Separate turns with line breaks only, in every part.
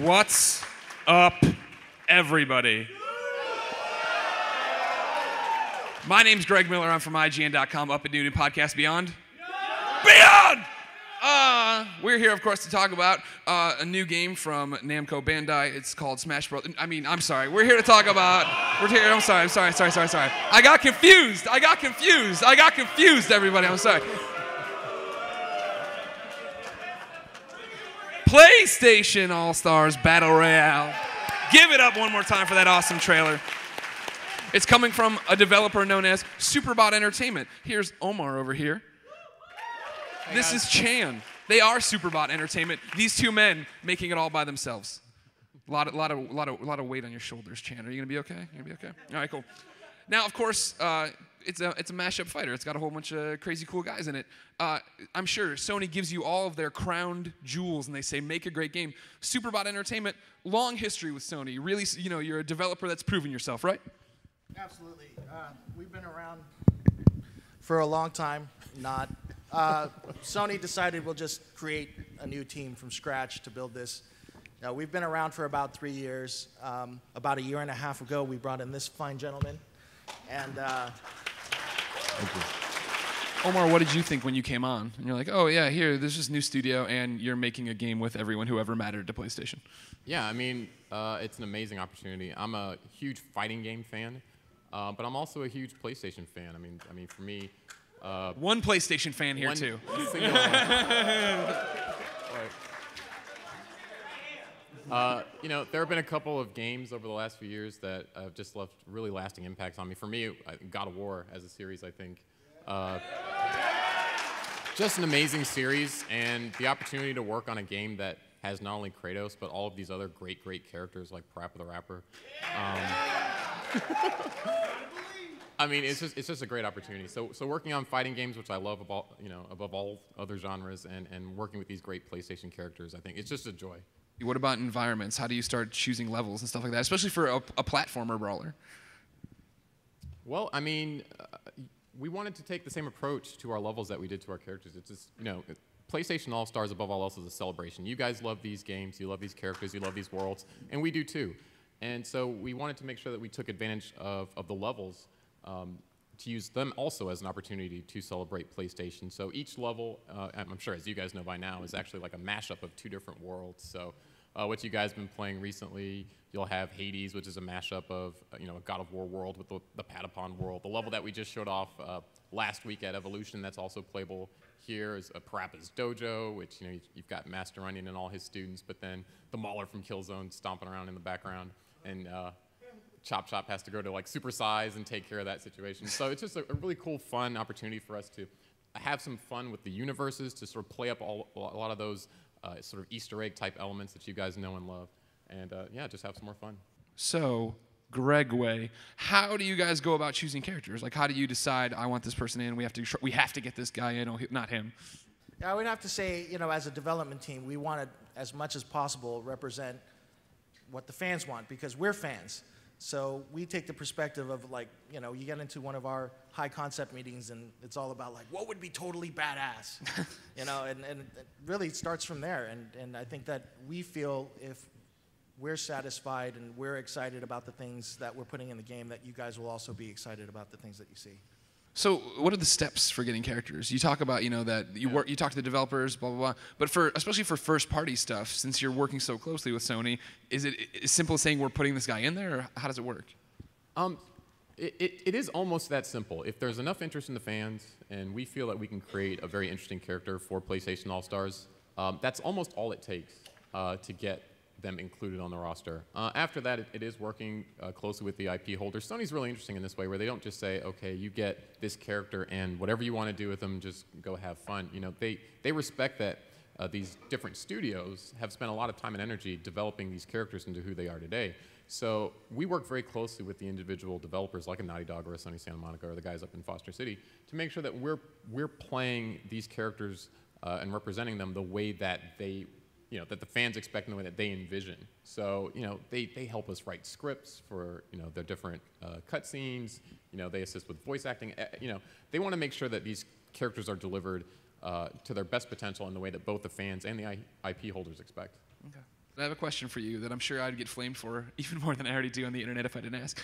What's up, everybody? My name's Greg Miller. I'm from IGN.com, Up and New Podcast Beyond. Beyond! We're here, of course, to talk about a new game from Namco Bandai. It's called Smash Bros. I'm sorry. We're here to talk about... I'm sorry. I got confused, everybody. I'm sorry. PlayStation All-Stars Battle Royale. Give it up one more time for that awesome trailer. It's coming from a developer known as SuperBot Entertainment. Here's Omar over here. This is Chan. They are SuperBot Entertainment. These two men making it all by themselves. A lot of weight on your shoulders, Chan. Are you gonna be okay? You gonna be okay? All right, cool. Now, of course, it's a mashup fighter. It's got a whole bunch of crazy cool guys in it. I'm sure Sony gives you all of their crowned jewels, and they say, make a great game. SuperBot Entertainment, long history with Sony. Really, you're a developer that's proven yourself, right?
Absolutely. We've been around for a long time. Not. Sony decided we'll just create a new team from scratch to build this. Now, we've been around for about 3 years. About a year and a half ago, we brought in this fine gentleman. And
Thank you.
Omar, what did you think when you came on? And you're like, oh yeah, here, there's this new studio, and you're making a game with everyone who ever mattered to PlayStation.
Yeah, I mean, it's an amazing opportunity. I'm a huge fighting game fan, but I'm also a huge PlayStation fan. I mean, for me,
one PlayStation fan here too.
Single one. There have been a couple of games over the last few years that have just left really lasting impacts on me. For me, God of War as a series, I think. Just an amazing series, and the opportunity to work on a game that has not only Kratos, but all of these other great characters like Parappa the Rapper. I mean, it's just a great opportunity. So working on fighting games, which I love above all other genres, and working with these great PlayStation characters, I think it's just a joy.
What about environments? How do you start choosing levels and stuff like that, especially for a platformer brawler?
Well, I mean, we wanted to take the same approach to our levels that we did to our characters. It's just, PlayStation All-Stars above all else is a celebration. You guys love these games, you love these characters, you love these worlds, and we do too. And so we wanted to make sure that we took advantage of the levels to use them also as an opportunity to celebrate PlayStation. So each level, I'm sure as you guys know by now, is actually like a mashup of two different worlds. So what you guys have been playing recently, you'll have Hades, which is a mashup of a God of War world with the Patapon world. The level that we just showed off last week at Evolution that's also playable here is Parappa's Dojo, which you've got Master Onion and all his students, but then the Mauler from Killzone stomping around in the background, and Chop has to go to like Super Size and take care of that situation. So it's just a really cool, fun opportunity for us to have some fun with the universes, to sort of play up a lot of those sort of Easter egg type elements that you guys know and love, and yeah, just have some more fun.
So, Gregway, how do you guys go about choosing characters? Like, how do you decide I want this person in? We have to get this guy in, not him.
I would have to say, as a development team, we want to, as much as possible, represent what the fans want, because we're fans. So we take the perspective of, like, you get into one of our high concept meetings and it's all about, like, what would be totally badass? And it really starts from there. And I think that we feel if we're satisfied and we're excited about the things that we're putting in the game, that you guys will also be excited about the things that you see.
So what are the steps for getting characters? You talk about, that you talk to the developers, blah, blah, blah. But especially for first-party stuff, since you're working so closely with Sony, is it as simple as saying we're putting this guy in there, or how does it work?
It is almost that simple. If there's enough interest in the fans, and we feel that we can create a very interesting character for PlayStation All-Stars, that's almost all it takes to get them included on the roster. After that, it is working closely with the IP holders. Sony's really interesting in this way, where they don't just say, okay, you get this character and whatever you want to do with them, just go have fun. They respect that these different studios have spent a lot of time and energy developing these characters into who they are today. So we work very closely with the individual developers like a Naughty Dog or a Sony Santa Monica or the guys up in Foster City to make sure that we're playing these characters and representing them the way that they that the fans expect in the way that they envision. So, they help us write scripts for, their different cutscenes. They assist with voice acting. They want to make sure that these characters are delivered to their best potential in the way that both the fans and the IP holders expect.
Okay. I have a question for you that I'm sure I'd get flamed for even more than I already do on the internet if I didn't ask.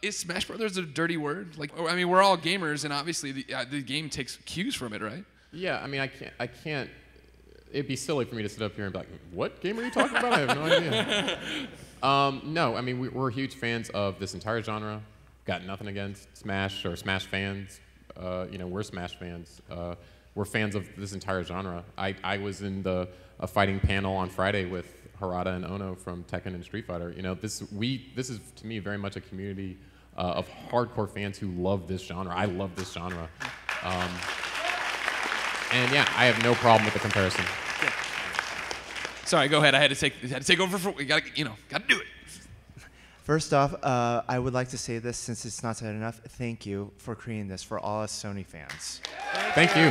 Is Smash Brothers a dirty word? Like, I mean, we're all gamers, and obviously the game takes cues from it, right?
Yeah, I mean, I can't. It'd be silly for me to sit up here and be like, "What game are you talking about?" I have no idea. No, I mean, we're huge fans of this entire genre. Got nothing against Smash or Smash fans. We're Smash fans. We're fans of this entire genre. I was in a fighting panel on Friday with Harada and Ono from Tekken and Street Fighter. This is to me very much a community of hardcore fans who love this genre. I love this genre. And yeah, I have no problem with the comparison.
Yeah. Sorry, go ahead. I had to take over for. We gotta do it.
First off, I would like to say this since it's not said enough. Thank you for creating this for all us Sony fans.
Thank you.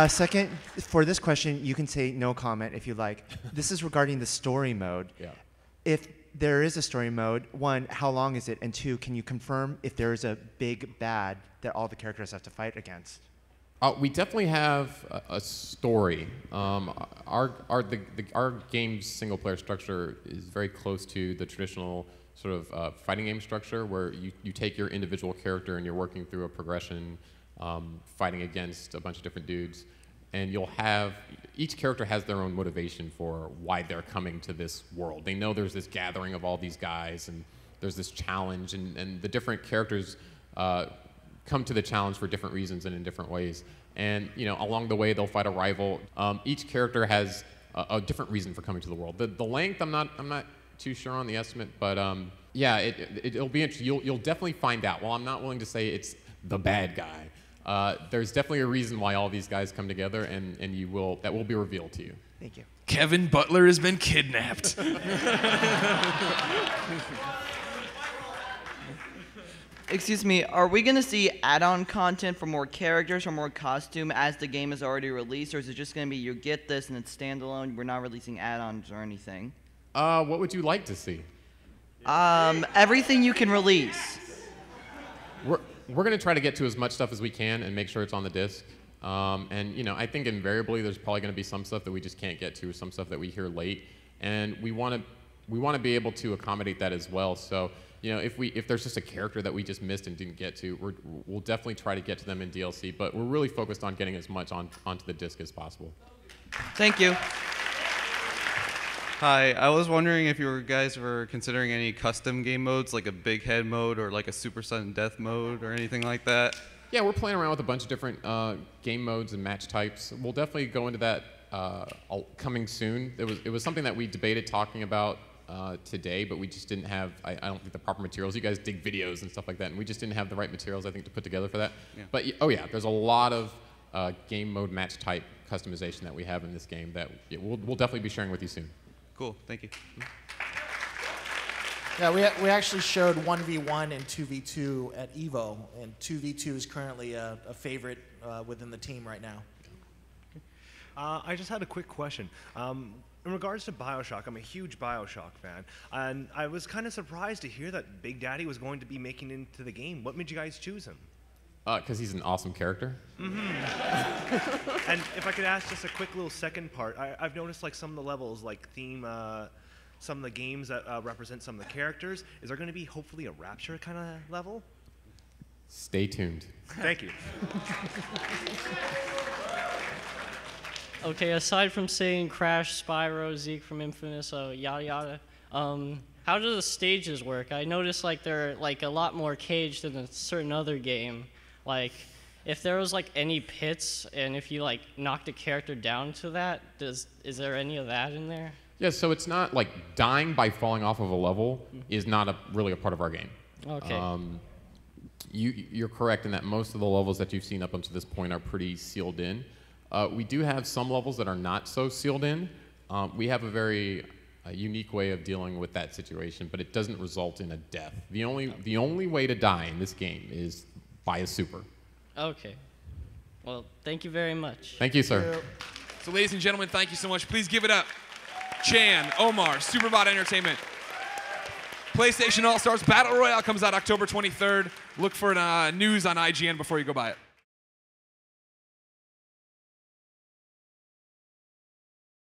Second, for this question, you can say no comment if you like. This is regarding the story mode.
Yeah.
If there is a story mode, one, how long is it? And two, can you confirm if there is a big bad that all the characters have to fight against?
We definitely have a story. Our game's single-player structure is very close to the traditional sort of fighting game structure, where you take your individual character and you're working through a progression, fighting against a bunch of different dudes, and each character has their own motivation for why they're coming to this world. They know there's this gathering of all these guys, and there's this challenge, and the different characters come to the challenge for different reasons and in different ways. And along the way, they'll fight a rival. Each character has a different reason for coming to the world. The length, I'm not too sure on the estimate, but yeah, it'll be interesting. You'll definitely find out. While I'm not willing to say it's the bad guy, there's definitely a reason why all these guys come together, and that will be revealed to you.
Thank you.
Kevin Butler has been kidnapped.
Excuse me, are we going to see add-on content for more characters or more costume as the game is already released, or is it just going to be you get this and it's standalone, we're not releasing add-ons or anything?
What would you like to see?
Everything you can release.
We're going to try to get to as much stuff as we can and make sure it's on the disc. And I think invariably there's probably going to be some stuff that we just can't get to, or some stuff that we hear late, and we want to be able to accommodate that as well. So if there's just a character that we just missed and didn't get to, we'll definitely try to get to them in DLC. But we're really focused on getting as much onto the disc as possible.
Thank you.
Hi, I was wondering if you guys were considering any custom game modes, like a big head mode or like a super sudden death mode or anything like that.
Yeah, we're playing around with a bunch of different game modes and match types. We'll definitely go into that coming soon. It was something that we debated talking about today, but we just didn't have, I don't think, the proper materials. You guys dig videos and stuff like that, and we just didn't have the right materials, I think, to put together for that. Yeah. But, oh yeah, there's a lot of game mode match type customization that we have in this game that we'll definitely be sharing with you soon.
Cool, thank you.
Yeah, we actually showed 1v1 and 2v2 at EVO, and 2v2 is currently a favorite within the team right now.
I just had a quick question. In regards to Bioshock, I'm a huge Bioshock fan, and I was kind of surprised to hear that Big Daddy was going to be making it into the game. What made you guys choose him?
Because he's an awesome character.
Mm-hmm. And if I could ask just a quick little second part, I've noticed like some of the levels, like theme, some of the games that represent some of the characters. Is there going to be hopefully a Rapture kind of level?
Stay tuned.
Thank you.
Okay, aside from saying Crash, Spyro, Zeke from Infamous, yada yada, how do the stages work? I noticed like they're like a lot more caged than a certain other game. Like, if there was like any pits, and if you like knocked a character down to that, is there any of that in there?
Yeah, so it's not like dying by falling off of a level is not really a part of our game.
Okay.
You're correct in that most of the levels that you've seen up until this point are pretty sealed in. We do have some levels that are not so sealed in. We have a very unique way of dealing with that situation, but it doesn't result in a death. The only way to die in this game is by a super.
Okay. Well, thank you very much.
Thank you, sir.
So, ladies and gentlemen, thank you so much. Please give it up. Chan, Omar, SuperBot Entertainment. PlayStation All-Stars Battle Royale comes out October 23rd. Look for news on IGN before you go buy it.